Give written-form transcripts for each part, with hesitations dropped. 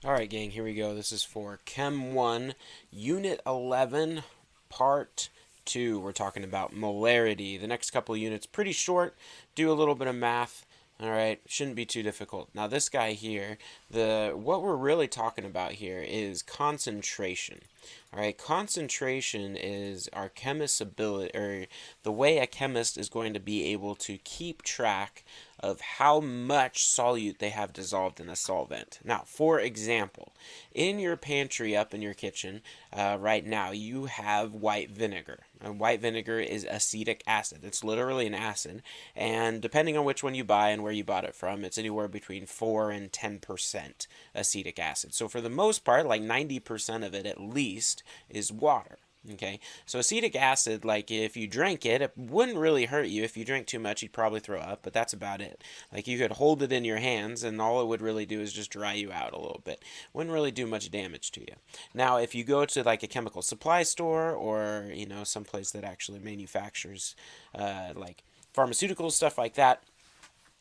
Alright gang, here we go. This is for Chem 1, Unit 11, Part 2. We're talking about molarity. The next couple of units, pretty short, do a little bit of math. Alright, shouldn't be too difficult. Now this guy here, what we're really talking about here is concentration. Alright, concentration is our chemist's ability, or the way a chemist is going to be able to keep track of how much solute they have dissolved in a solvent. Now, for example, in your pantry up in your kitchen right now, you have white vinegar. And white vinegar is acetic acid. It's literally an acid, and depending on which one you buy and where you bought it from, it's anywhere between 4 and 10% acetic acid. So for the most part, like 90% of it at least is water. Okay, so acetic acid, like if you drank it, it wouldn't really hurt you. If you drank too much, you'd probably throw up, but that's about it. Like you could hold it in your hands, and all it would really do is just dry you out a little bit. Wouldn't really do much damage to you. Now, if you go to like a chemical supply store or some place that actually manufactures like pharmaceuticals, stuff like that,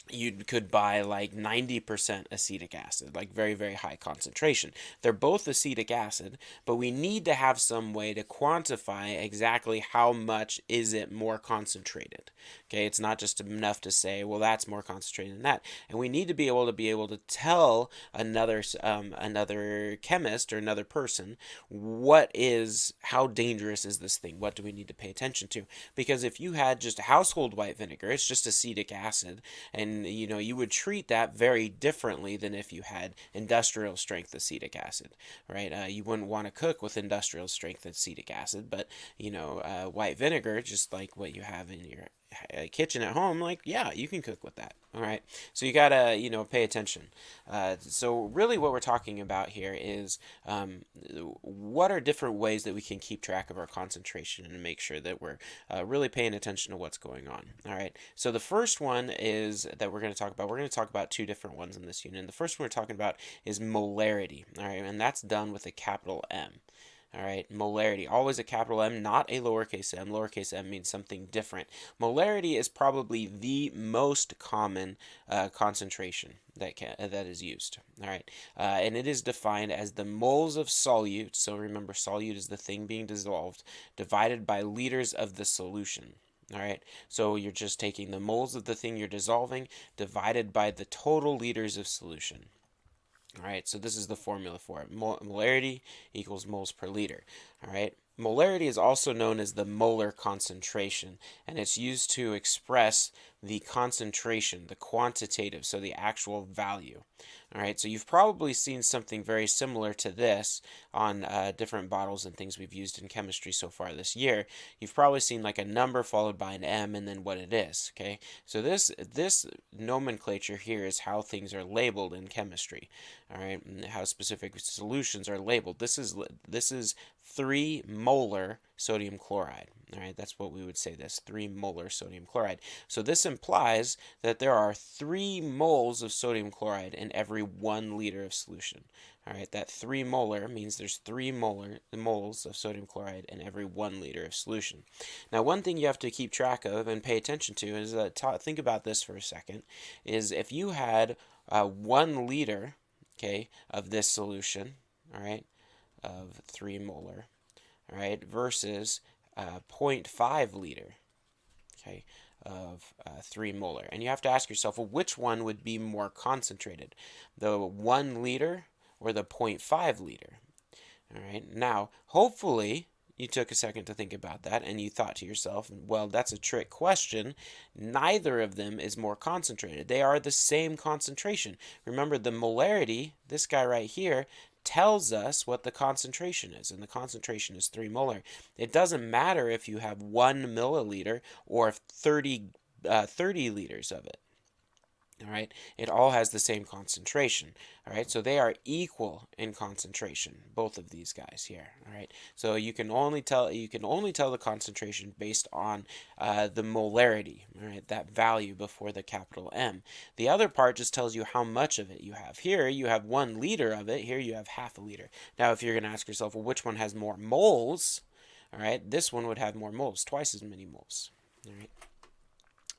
you could buy like 90% acetic acid, like very, very high concentration. They're both acetic acid, but we need to have some way to quantify exactly how much is it more concentrated. Okay, it's not just enough to say, well, that's more concentrated than that. And we need to be able to tell another chemist or another person how dangerous is this thing? What do we need to pay attention to? Because if you had just household white vinegar, it's just acetic acid, and you would treat that very differently than if you had industrial strength acetic acid, right? You wouldn't want to cook with industrial strength acetic acid, but white vinegar, just like what you have in your kitchen at home, like, yeah, you can cook with that. All right, so you gotta pay attention. So really what we're talking about here is what are different ways that we can keep track of our concentration and make sure that we're really paying attention to what's going on. All right, so the first one is that we're going to talk about two different ones in this unit. And the first one we're talking about is molarity. All right, and that's done with a capital M. All right, molarity, always a capital M, not a lowercase m. Lowercase m means something different. Molarity is probably the most common concentration that is used. All right, and it is defined as the moles of solute. So remember, solute is the thing being dissolved, divided by liters of the solution. All right, so you're just taking the moles of the thing you're dissolving divided by the total liters of solution. All right, so this is the formula for it. Molarity equals moles per liter. All right, molarity is also known as the molar concentration, and it's used to express the concentration, the quantitative, so the actual value. All right, so you've probably seen something very similar to this on different bottles and things we've used in chemistry so far this year. You've probably seen like a number followed by an M and then what it is. Okay, so this nomenclature here is how things are labeled in chemistry. All right, and how specific solutions are labeled. This is 3 molar sodium chloride. All right, that's what we would say this, 3 molar sodium chloride. So this implies that there are 3 moles of sodium chloride in every 1 liter of solution. All right, that 3 molar means there's 3 moles of sodium chloride in every 1 liter of solution. Now, one thing you have to keep track of and pay attention to is think about this for a second, is if you had 1 liter, okay, of this solution, all right, of 3 molar, all right, versus 0.5 liter, okay, of 3 molar. And you have to ask yourself, well, which one would be more concentrated, the 1 liter or the 0.5 liter? All right, now, hopefully, you took a second to think about that and you thought to yourself, well, that's a trick question. Neither of them is more concentrated. They are the same concentration. Remember, the molarity, this guy right here, tells us what the concentration is, and the concentration is 3 molar. It doesn't matter if you have 1 milliliter or 30 liters of it. All right, it all has the same concentration. All right, so they are equal in concentration, both of these guys here. All right, so you can only tell the concentration based on the molarity. All right, that value before the capital M. The other part just tells you how much of it you have. Here you have 1 liter of it. Here you have half a liter. Now, if you're going to ask yourself, well, which one has more moles? All right, this one would have more moles, twice as many moles. All right.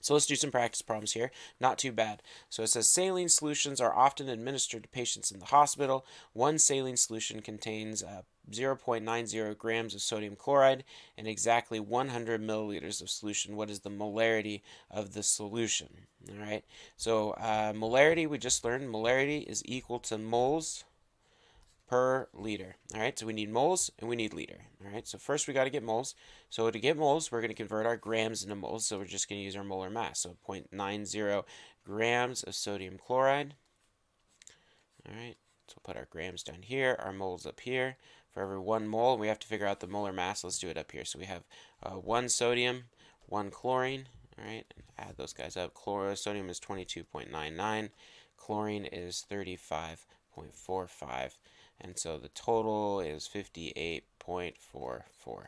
So let's do some practice problems here. Not too bad. So it says saline solutions are often administered to patients in the hospital. One saline solution contains 0.90 grams of sodium chloride and exactly 100 milliliters of solution. What is the molarity of the solution? All right. So molarity, we just learned molarity is equal to moles per liter. All right, so we need moles and we need liter. All right, so first we got to get moles. So to get moles, we're going to convert our grams into moles. So we're just going to use our molar mass. So 0.90 grams of sodium chloride. All right, so we'll put our grams down here, our moles up here. For every 1 mole, we have to figure out the molar mass. Let's do it up here. So we have 1 sodium, 1 chlorine. All right, and add those guys up. Sodium is 22.99. Chlorine is 35.45. And so the total is 58.44.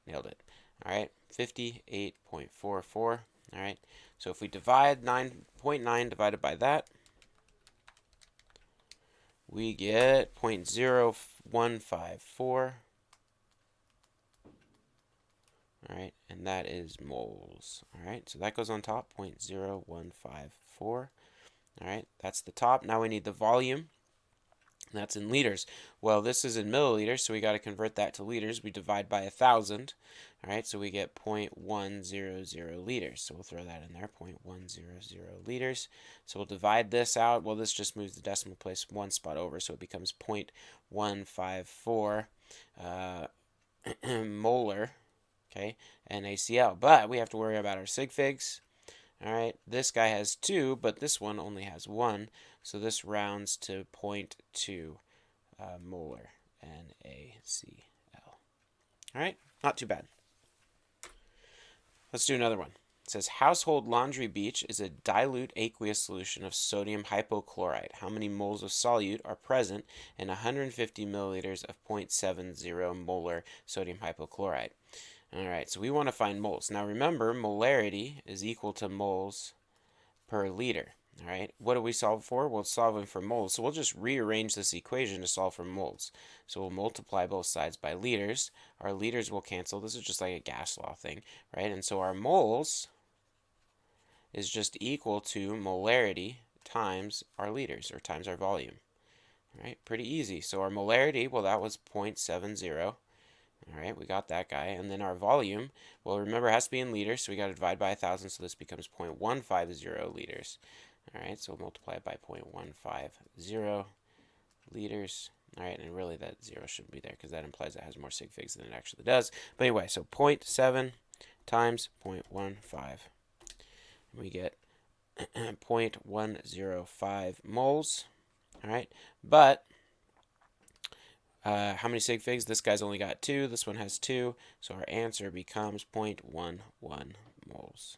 Nailed it. All right, 58.44. All right, so if we divide 9.9 divided by that, we get 0.0154. All right, and that is moles. All right, so that goes on top, 0.0154. All right, that's the top. Now we need the volume. That's in liters. Well, this is in milliliters, so we got to convert that to liters. We divide by 1,000. All right, so we get 0.100 liters. So we'll throw that in there, 0.100 liters. So we'll divide this out. Well, this just moves the decimal place 1 spot over, so it becomes 0.154 molar, okay, NaCl. But we have to worry about our sig figs. All right, this guy has 2, but this one only has 1, so this rounds to 0.2 molar NaCl. All right, not too bad. Let's do another one. It says household laundry bleach is a dilute aqueous solution of sodium hypochlorite. How many moles of solute are present in 150 milliliters of 0.70 molar sodium hypochlorite? All right, so we want to find moles. Now remember, molarity is equal to moles per liter. All right, what do we solve for? Well, it's solving for moles. So we'll just rearrange this equation to solve for moles. So we'll multiply both sides by liters. Our liters will cancel. This is just like a gas law thing, right? And so our moles is just equal to molarity times our liters, or times our volume. All right, pretty easy. So our molarity, well, that was 0.70. All right, we got that guy. And then our volume, well, remember, it has to be in liters, so we got to divide by 1,000, so this becomes 0.150 liters. All right, so we'll multiply it by 0.150 liters. All right, and really that 0 shouldn't be there because that implies it has more sig figs than it actually does. But anyway, so 0.7 times 0.15. We get 0.105 moles. All right, but how many sig figs? This guy's only got 2. This one has 2. So our answer becomes 0.11 moles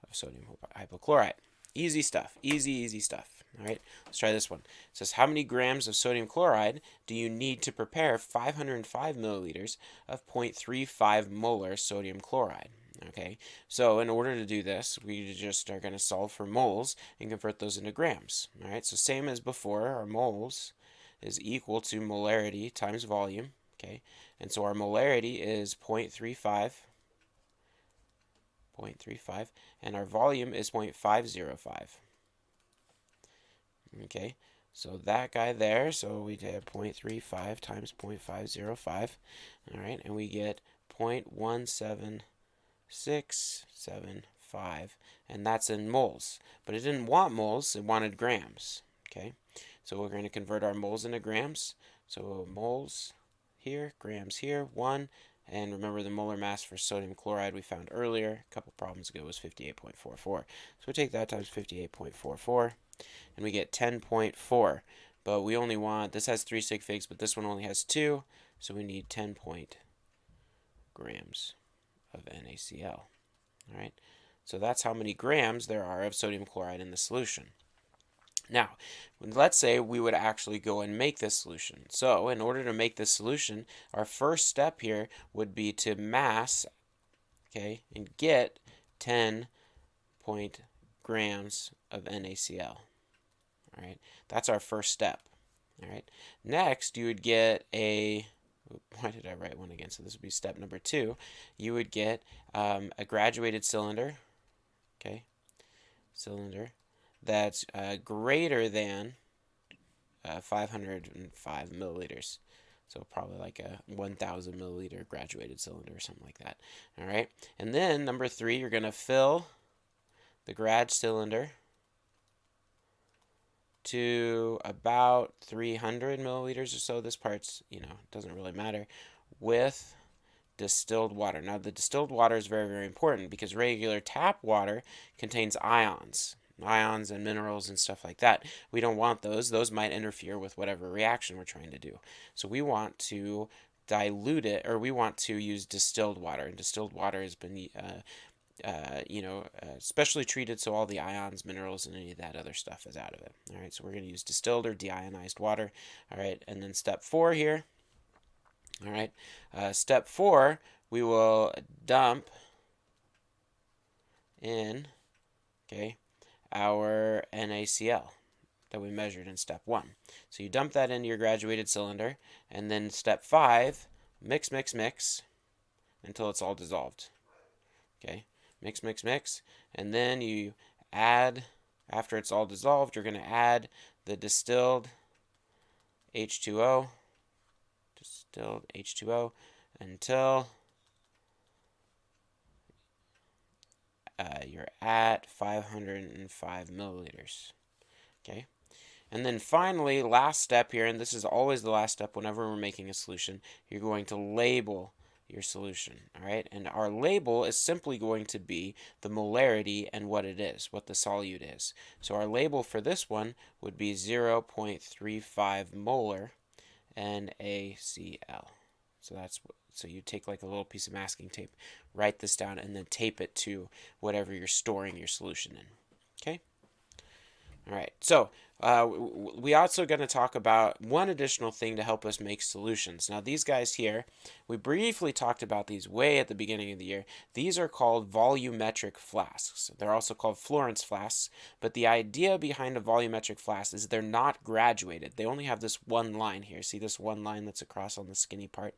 of sodium hypochlorite. Easy stuff. Easy stuff. All right, let's try this one. It says, how many grams of sodium chloride do you need to prepare 505 milliliters of 0.35 molar sodium chloride? Okay, so in order to do this, we just are going to solve for moles and convert those into grams. All right, so same as before, our moles is equal to molarity times volume, okay? And so our molarity is 0.35, and our volume is 0.505. Okay, so that guy there, so we did 0.35 times 0.505, all right, and we get 0.17675, and that's in moles. But it didn't want moles, it wanted grams, okay? So we're going to convert our moles into grams. So moles here, grams here, 1. And remember the molar mass for sodium chloride we found earlier, a couple problems ago, was 58.44. So we take that times 58.44, and we get 10.4. But we only want, this has 3 sig figs, but this one only has 2. So we need 10 grams of NaCl. All right. So that's how many grams there are of sodium chloride in the solution. Now, let's say we would actually go and make this solution. So in order to make this solution, our first step here would be to mass, okay, and get 10 grams of NaCl. All right, that's our first step. All right, next you would get a why did I write one again? So this would be step number 2. You would get a graduated cylinder, okay, cylinder that's greater than 505 milliliters. So probably like a 1,000 milliliter graduated cylinder or something like that. All right. And then number 3, you're going to fill the grad cylinder to about 300 milliliters or so. This part's, doesn't really matter, with distilled water. Now, the distilled water is very, very important because regular tap water contains ions and minerals and stuff like that. We don't want those. Those might interfere with whatever reaction we're trying to do. So we want to dilute it, or we want to use distilled water. And distilled water has been specially treated so all the ions, minerals, and any of that other stuff is out of it. All right, so we're going to use distilled or deionized water. All right, and then step 4 here. All right, step 4, we will dump in, okay, our NaCl that we measured in step 1. So you dump that into your graduated cylinder, and then step 5, mix, mix, mix until it's all dissolved. Okay, mix, mix, mix, and then you add, after it's all dissolved, you're going to add the distilled H2O, until you're at 505 milliliters. Okay, and then finally, last step here, and this is always the last step whenever we're making a solution, you're going to label your solution. All right, and our label is simply going to be the molarity and what it is, what the solute is. So our label for this one would be 0.35 molar NaCl. So you take like a little piece of masking tape, write this down, and then tape it to whatever you're storing your solution in. Okay. All right. So we also going to talk about one additional thing to help us make solutions. Now these guys here, we briefly talked about these way at the beginning of the year. These are called volumetric flasks. They're also called Florence flasks, but the idea behind a volumetric flask is they're not graduated. They only have this one line here. See this one line that's across on the skinny part?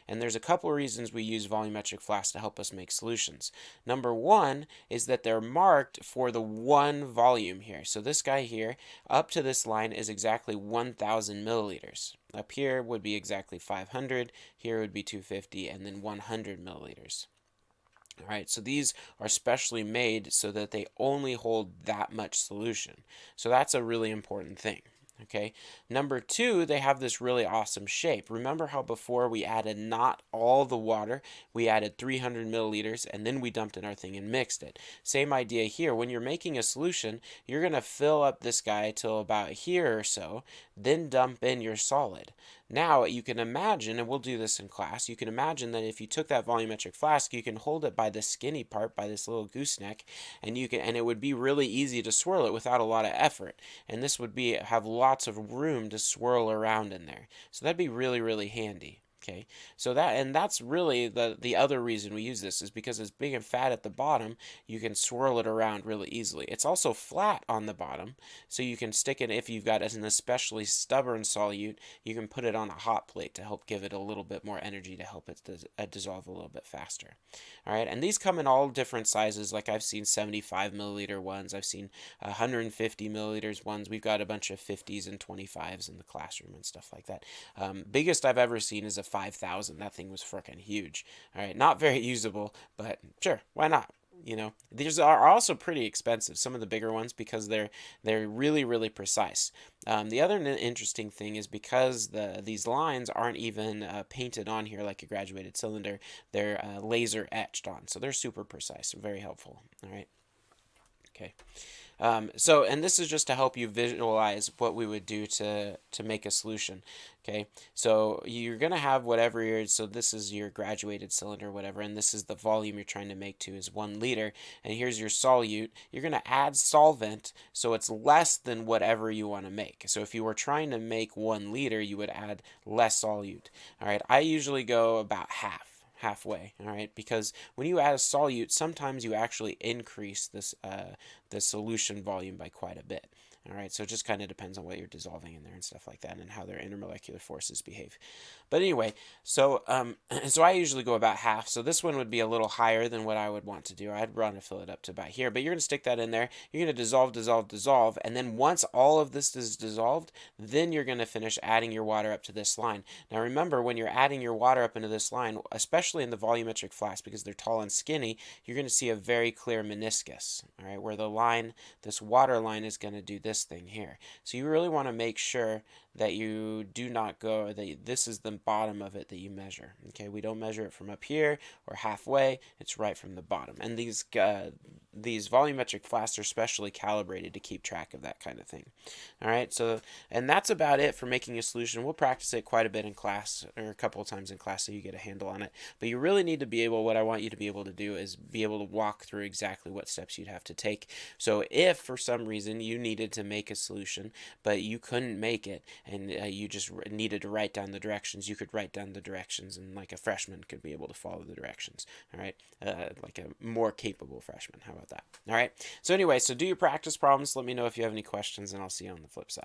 And there's a couple of reasons we use volumetric flasks to help us make solutions. Number 1 is that they're marked for the one volume here. So this guy here, up to this line is exactly 1,000 milliliters. Up here would be exactly 500, here would be 250, and then 100 milliliters. All right, so these are specially made so that they only hold that much solution. So that's a really important thing. Okay, number 2, they have this really awesome shape. Remember how before we added not all the water, we added 300 milliliters, and then we dumped in our thing and mixed it. Same idea here. When you're making a solution, you're going to fill up this guy till about here or so, then dump in your solid. Now you can imagine, and we'll do this in class, you can imagine that if you took that volumetric flask, you can hold it by the skinny part, by this little gooseneck, and it would be really easy to swirl it without a lot of effort. And this would have lots of room to swirl around in there. So that'd be really, really handy. Okay, so that's really the other reason we use this, is because it's big and fat at the bottom, you can swirl it around really easily. It's also flat on the bottom, so you can stick it, if you've got an especially stubborn solute, you can put it on a hot plate to help give it a little bit more energy to help it dissolve a little bit faster. All right, and these come in all different sizes. Like I've seen 75 milliliter ones, I've seen 150 milliliters ones. We've got a bunch of 50s and 25s in the classroom and stuff like that. Biggest I've ever seen is a 5,000. That thing was freaking huge. All right, not very usable, but sure, why not? These are also pretty expensive, some of the bigger ones, because they're really, really precise. The other interesting thing is because these lines aren't even painted on here like a graduated cylinder, they're laser etched on, so they're super precise, very helpful. All right. Okay. And this is just to help you visualize what we would do to make a solution. Okay, so you're going to have whatever so this is your graduated cylinder, whatever, and this is the volume you're trying to make to is 1 liter, and here's your solute. You're going to add solvent, so it's less than whatever you want to make. So if you were trying to make 1 liter, you would add less solute. All right, I usually go about halfway, all right, because when you add a solute, sometimes you actually increase this the solution volume by quite a bit. All right, so it just kind of depends on what you're dissolving in there and stuff like that, and how their intermolecular forces behave. But anyway, so so I usually go about half. So this one would be a little higher than what I would want to do. I'd want to fill it up to about here. But you're going to stick that in there. You're going to dissolve, dissolve, dissolve, and then once all of this is dissolved, then you're going to finish adding your water up to this line. Now remember, when you're adding your water up into this line, especially in the volumetric flask, because they're tall and skinny, you're going to see a very clear meniscus. All right, where the line, this water line, is going to do this thing here. So you really want to make sure that you do not go, that this is the bottom of it that you measure. Okay, we don't measure it from up here or halfway, it's right from the bottom. And these volumetric flasks are specially calibrated to keep track of that kind of thing. All right, so, and that's about it for making a solution. We'll practice it quite a bit in class, or a couple of times in class, so you get a handle on it. But you really need to be able, what I want you to be able to do is be able to walk through exactly what steps you'd have to take. So if for some reason you needed to make a solution, but you couldn't make it, and you just needed to write down the directions, you could write down the directions, and like a freshman could be able to follow the directions. All right, like a more capable freshman. How about that? All right. So anyway, so do your practice problems. Let me know if you have any questions, and I'll see you on the flip side.